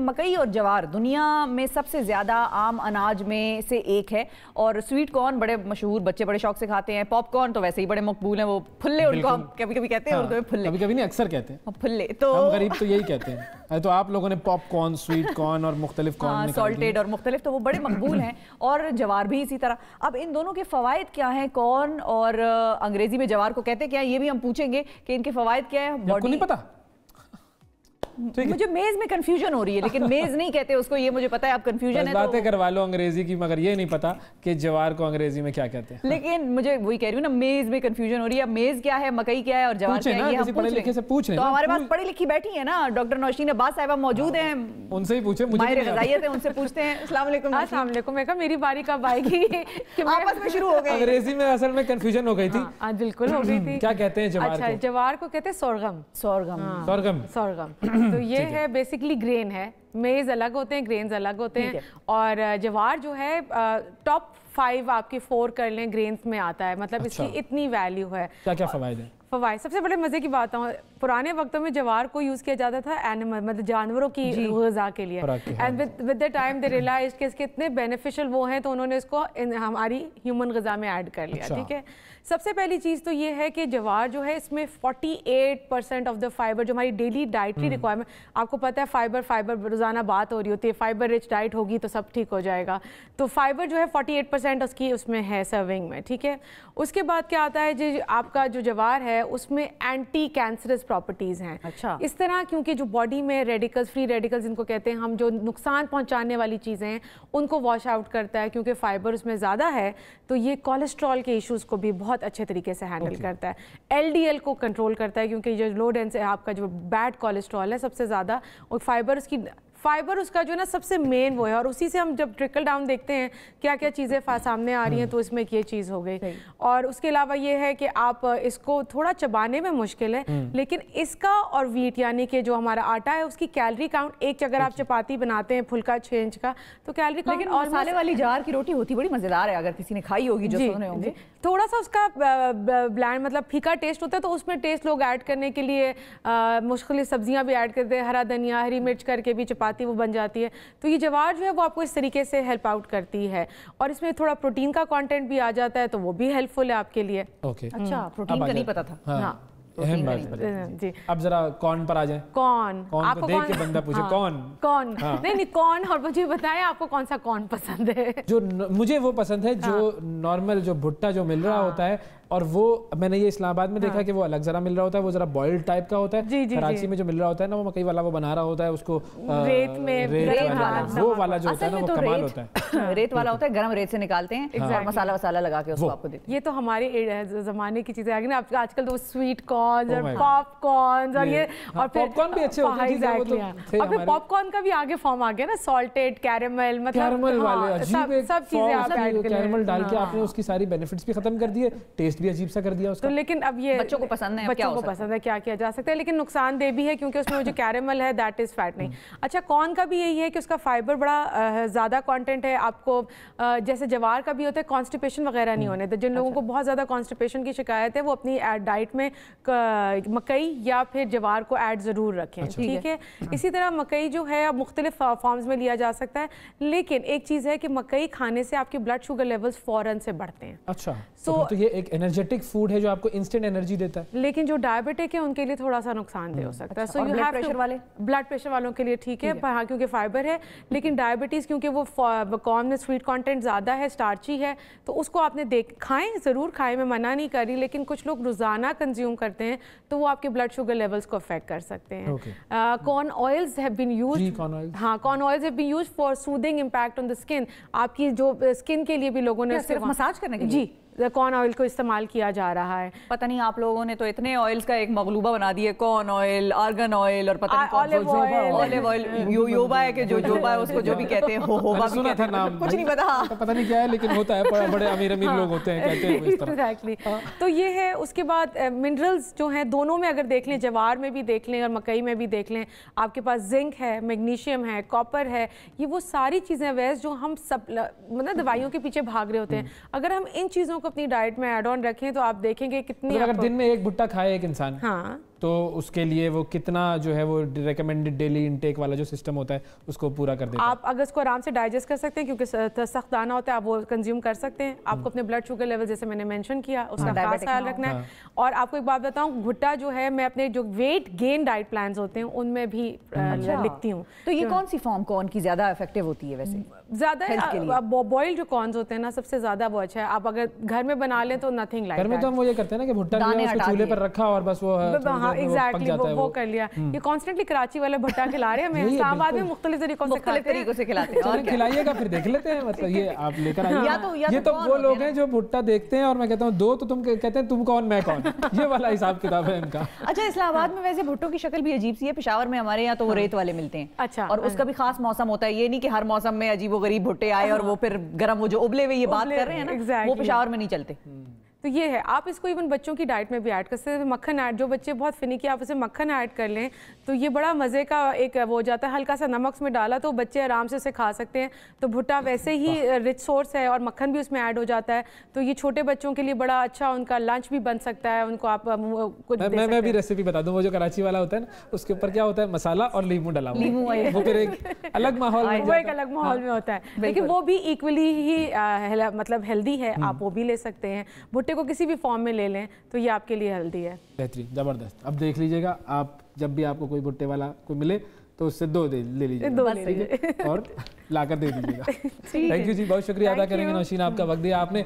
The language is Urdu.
مکئی اور جوار دنیا میں سب سے زیادہ عام اناج میں سے ایک ہے، اور سویٹ کارن بڑے مشہور، بچے بڑے شوق سے کھاتے ہیں. پاپ کارن تو ویسے ہی بڑے مقبول ہیں، وہ پھلے ان کو ہم کبھی کبھی کہتے ہیں اردو میں پھلے، کبھی کبھی نہیں اکثر کہتے ہیں پھلے. تو ہم غریب تو یہی کہتے ہیں. تو آپ لوگوں نے پاپ کارن، سویٹ کارن اور مختلف کارن سالٹیڈ اور مختلف، تو وہ بڑے مقبول ہیں، اور جوار بھی اسی طرح. اب ان دونوں کے فوائد کیا ہیں؟ کارن اور انگریزی میں جوار کو کہتے کیا ہیں یہ بھی ہم پوچھیں گے کہ ان کے فوائد کیا ہیں. آپ کو نہیں پتا؟ مجھے میز میں کنفیوژن ہو رہی ہے، لیکن میز نہیں کہتے اس کو، یہ مجھے پتا ہے. آپ کنفیوژن ہے باتیں کروا لو انگریزی کی، مگر یہ نہیں پتا کہ جوار کو انگریزی میں کیا کہتے ہیں. لیکن مجھے وہی کہہ رہی ہوں نا، میز میں کنفیوژن ہو رہی ہے. میز کیا ہے، مکئی کیا ہے اور جوار کیا ہے، یہ ہم پڑھے لکھے سے پوچھ لیں. تو ہمارے پاس پڑھی لکھی بیٹھی ہے نا، ڈاکٹر نوشین عباس صاحبہ موجود ہیں، ان سے ہی پوچھیں. ماہر غذائیت ہے، ان سے پوچھتے ہیں. السلام علیکم. السلام علیکم. میں کہا میری باری کب آئے گی کہ آپس میں شروع ہو گئی. انگریزی میں اصل میں کنفیوژن ہو گئی تھی. بالکل ہو گئی تھی. کیا کہتے ہیں جوار کو؟ اچھا، جوار کو کہتے ہیں سورگم. سورگم تو یہ ہے بیسکلی گرین ہے. میز الگ ہوتے ہیں، گرینز الگ ہوتے ہیں. اور جوار جو ہے ٹاپ 5 آپ کے 4 کر لیں گرینز میں آتا ہے، مطلب اس کی اتنی ویلیو ہے. کیا کیا فوائد ہیں؟ فوائد سب سے بڑے مزے کی بات ہے، پرانے وقتوں میں جوار کو یوز کیا جاتا تھا اینیمل، مطلب جانوروں کی غذا کے لیے. And with the time they realized کہ اس کے اتنے بینیفیشل وہ ہیں، تو انہوں نے اس کو ہماری ہیومن غذا میں ایڈ کر لیا. ٹھیک ہے. سب سے پہلی چیز تو یہ ہے کہ جوار جو ہے اس میں 48% آف دا فائبر جو ہماری ڈیلی ڈائٹری ریکوائرمنٹ، آپ کو پتہ ہے فائبر روزانہ بات ہو رہی ہوتی ہے، فائبر رچ ڈائٹ ہوگی تو سب ٹھیک ہو جائے گا. تو فائبر جو ہے 48% اس کی اس میں ہے سرونگ میں. ٹھیک ہے. اس کے بعد کیا آتا ہے جی، آپ کا جو جوار ہے اس میں اینٹی کینسرس پراپرٹیز ہیں. اچھا. اس طرح کیونکہ جو باڈی میں ریڈیکلز، فری ریڈیکلز ان کو کہتے ہیں ہم، جو نقصان پہنچانے والی چیزیں ہیں ان کو واش آؤٹ کرتا ہے. کیونکہ فائبر اس میں زیادہ ہے تو یہ کولیسٹرول کے ایشوز کو بھی بہت اچھے طریقے سے ہینڈل کرتا ہے. ایل ڈی ایل کو کنٹرول کرتا ہے، کیونکہ جو لو ڈینس آپ کا جو بیڈ کولیسٹرول ہے سب سے زیادہ، اور فائبر اس کا جو نا سب سے مین وہ ہے. اور اسی سے ہم جب ٹرکل ڈاؤن دیکھتے ہیں کیا کیا چیزیں سامنے آ رہی ہیں، تو اس میں یہ چیز ہو گئی. اور اس کے علاوہ یہ ہے کہ آپ اس کو تھوڑا چبانے میں مشکل ہے، لیکن اس کا اور ویٹ یعنی کہ جو ہمارا آٹا ہے اس کی کیلری کاؤنٹ، ایک اگر آپ چپاتی بناتے ہیں پھلکا 6 انچ کا تو کیلری کاؤنٹ. لیکن مسالے والی جار کی روٹی ہوتی بڑی مزیدار ہے، اگر کسی نے کھائی ہوگی جو سنے ہوں گے. تھوڑا سا اس کا بلینڈ مطلب پھیکا ٹیسٹ ہوتا ہے، تو اس میں ٹیسٹ لوگ ایڈ کرنے کے لیے مختلف سبزیاں بھی ایڈ کرتے ہیں، ہرا دھنیا، ہری مرچ کر کے بھی چپاتی وہ بن جاتی ہے. تو یہ جوار جو ہے وہ آپ کو اس طریقے سے ہیلپ آؤٹ کرتی ہے. اور اس میں تھوڑا پروٹین کا کانٹینٹ بھی آ جاتا ہے، تو وہ بھی ہیلپ فل ہے آپ کے لیے. اچھا، پروٹین کا نہیں پتا تھا. ہاں اہم بات. جی اب ذرا کارن پر آ جائیں. کارن آپ کو دیکھ کے بندہ پوچھے کارن نہیں کارن، اور مجھے بتائیں آپ کو کون سا کارن پسند ہے؟ جو مجھے وہ پسند ہے جو نارمل جو بھٹا جو مل رہا ہوتا ہے، اور وہ میں نے یہ اسلام آباد میں دیکھا کہ وہ الگ ذرا مل رہا ہوتا ہے، وہ ذرا بوائلڈ ٹائپ کا ہوتا ہے. کراچی میں جو مل رہا ہوتا ہے نا، وہ مکئی والا وہ بنا رہا ہوتا ہے اس کو ریت میں، وہ والا جو ہوتا ہے نا وہ کمال ہوتا ہے. ریت والا ہوتا ہے، گرم ریت سے نکالتے ہیں اور مسالہ وسالہ لگا کے اس کو آپ کو دیتے ہیں. یہ تو ہمارے زمانے کی چیزیں آ گئی نا. آج کل تو سویٹ کارن اور پاپ کارن اور یہ، اور پھر پاپ کارن بھی اچھے ہوتے ہیں. اور پھر پاپ کارن کا بھی آگے فارم آ گیا نا، سالٹیڈ کیرمل، مطلب سب چیزیں آپ ایڈ کریں. کیرمل ڈال کے آپ نے اس کی ساری بینیفٹس بھی ختم کر دیے، ٹیسٹ بھی عجیب سا کر دیا. تو لیکن اب یہ بچوں کو پسند ہے، کیا کیا جا سکتا ہے، لیکن نقصان دہ بھی ہے کیونکہ اس میں جو کیرمل ہے دیٹ از فیٹ نہیں. اچھا، کارن کا بھی یہی ہے کہ اس کا فائبر بڑا زیادہ کانٹینٹ ہے. آپ کو جیسے جوار کا بھی ہوتا ہے، کانسٹیپیشن وغیرہ نہیں ہونے. تو جن لوگوں کو بہت زیادہ کانسٹیپیشن کی شکایت ہے وہ اپنی ڈائٹ میں مکئی یا پھر جوار کو ایڈ ضرور رکھیں. ٹھیک ہے. اسی طرح مکئی جو ہے اب مختلف فارمز میں لیا جا سکتا ہے، لیکن ایک چیز ہے کہ مکئی کھانے سے آپ کے بلڈ شوگر لیولز فوراً سے بڑھتے ہیں. اچھا، تو یہ ایک انرجیٹک فوڈ ہے جو آپ کو انسٹنٹ انرجی دیتا ہے. لیکن جو ڈائبٹک ہے ان کے لیے تھوڑا سا نقصان دہ ہو سکتا ہے. سو بلڈ پریشر والوں کے لیے ٹھیک ہے، ہاں کیونکہ فائبر ہے. لیکن ڈائبٹیز کیونکہ وہ کارن میں سویٹ کانٹینٹ زیادہ ہے، اسٹارچی ہے، تو اس کو آپ نے کھائیں، ضرور کھائیں، میں منع نہیں کر رہی. لیکن کچھ لوگ روزانہ کنزیوم کرتے ہیں تو وہ آپ کے بلڈ شوگر لیولز کو افیکٹ کر سکتے ہیں. Corn oils have been used, ہاں corn oils have been used for soothing impact on the skin. آپ کی جو اسکن کے لیے بھی لوگوں نے صرف مساج کرنے کے لیے کارن آئل کو استعمال کیا جا رہا ہے. پتہ نہیں آپ لوگوں نے تو اتنے آئلز کا ایک مغلوبہ بنا دیا، کارن آئل، آرگن آئل، اور پتہ نہیں اولیو آئل، یوبا ہے کہ جوبا ہے اس کو جو بھی کہتے ہیں، ہوبا بھی کہتے ہیں، کچھ نہیں پتہ نہیں کیا ہے لیکن ہوتا ہے، بڑے امیر لوگ ہوتے ہیں کہتے ہیں اس طرح. ایگزیکٹلی. تو یہ ہے. اس کے بعد منرلز جو ہیں دونوں میں اگر دیکھ لیں، جوار میں بھی دیکھ لیں اور مکئی میں بھی دیکھ لیں، آپ کے پاس زنک ہے، میگنیشیم ہے، کاپر ہے. یہ وہ ساری چیزیں ویسے جو ہم سب مطلب دوائیوں کے پیچھے بھاگ رہے ہوتے ہیں، اگر ہم ان چیزوں کو اپنی ڈائٹ میں ایڈ آن رکھیں تو آپ دیکھیں گے کتنی. اگر دن میں ایک بھٹا کھائے ایک انسان، تو اس کے لیے وہ کتنا جو ہے وہ ریکمینڈڈ ڈیلی انٹیک والا جو سسٹم ہوتا ہے اس کو پورا کر دیتا ہے. آپ اگر اس کو آرام سے ڈائجسٹ کر سکتے ہیں کیونکہ سخت دانہ ہوتا ہے آپ وہ کنزیوم کر سکتے ہیں. آپ کو اپنے بلڈ شوگر لیول جیسے میں نے مینشن کیا اس کا خاص خیال رکھنا ہے. اور آپ کو ایک بات بتاؤں بھٹا جو ہے میں اپنے جو ویٹ گین ڈائٹ پلانز ہوتے ہیں ان میں بھی لکھتی ہوں. تو یہ کون سی فارم کارن کی زیادہ افیکٹو ہوتی ہے ویسے؟ زیادہ بوائل جو کارنز ہوتے ہیں نا سب سے زیادہ وہ اچھا ہے. آپ اگر گھر میں بنا لیں تو نتھنگ لائک. گھر میں تو ہم وہ یہ کرتے ہیں نا کہ بھٹا جو ہے اس کو چولہے پر رکھا اور بس وہ ایگزیکٹلی وہ کر لیا. یہ کانسٹنٹلی کراچی والے بھٹا کھلا رہے ہیں ہمیں. اسلام آباد میں مختلف طریقوں سے کھلاتے ہیں. اور کھلائیے گا پھر دیکھ لیتے ہیں. مطلب یہ آپ لے کر آئیے. یہ تو وہ لوگ ہیں جو بھٹا دیکھتے ہیں اور میں کہتا ہوں دو تو تم کہتے ہیں تم کون میں کون, یہ والا حساب کتاب ہے ان کا. اچھا اسلام آباد میں ویسے بھٹوں کی شکل بھی عجیب سی ہے. پشاور میں ہمارے یہاں تو وہ ریت والے ملتے ہیں. اچھا. اور اس کا بھی خاص موسم ہوتا ہے. یہ نہیں کہ ہر موسم میں عجیب و غریب بھٹے آئے اور وہ پھر گرم وہ جو ابلے ہوئے یہ بات کر رہے ہیں نا وہ پشاور میں نہیں چلتے. تو یہ ہے آپ اس کو ایون بچوں کی ڈائٹ میں بھی ایڈ کر سکتے ہیں. مکھن ایڈ, جو بچے بہت فنیکی آپ اسے مکھن ایڈ کر لیں تو یہ بڑا مزے کا ایک وہ ہو جاتا ہے. ہلکا سا نمک میں ڈالا تو بچے آرام سے اسے کھا سکتے ہیں. تو بھٹا ویسے ہی رچ سورس ہے اور مکھن بھی اس میں ایڈ ہو جاتا ہے. تو یہ چھوٹے بچوں کے لیے بڑا اچھا ان کا لنچ بھی بن سکتا ہے. ان کو آپ کچھ دے سکتے ہیں. میں بھی ریسیپی بتا دوں. وہ جو کراچی والا ہوتا ہے نا اس کے اوپر کیا ہوتا ہے مسالہ اور لیمو ڈلا ہوا ہے. وہ پھر ایک الگ ماحول میں وہ ایک الگ ماحول میں ہوتا ہے. لیکن وہ بھی ایکولی ہی مطلب ہیلدی ہے. آپ وہ بھی لے سکتے ہیں. بھٹے کو کسی بھی فارم میں لے لیں تو یہ آپ کے لیے ہیلدی ہے. بہترین, زبردست. اب دیکھ لیجئے گا آپ جب بھی آپ کو کوئی بھٹے والا کوئی ملے تو اس سے دو لے لیجیے اور لا کر دے دیجیے گا. تھینک یو جی, بہت شکریہ ادا کریں گے نوشین, آپ کا وقت دیا آپ نے.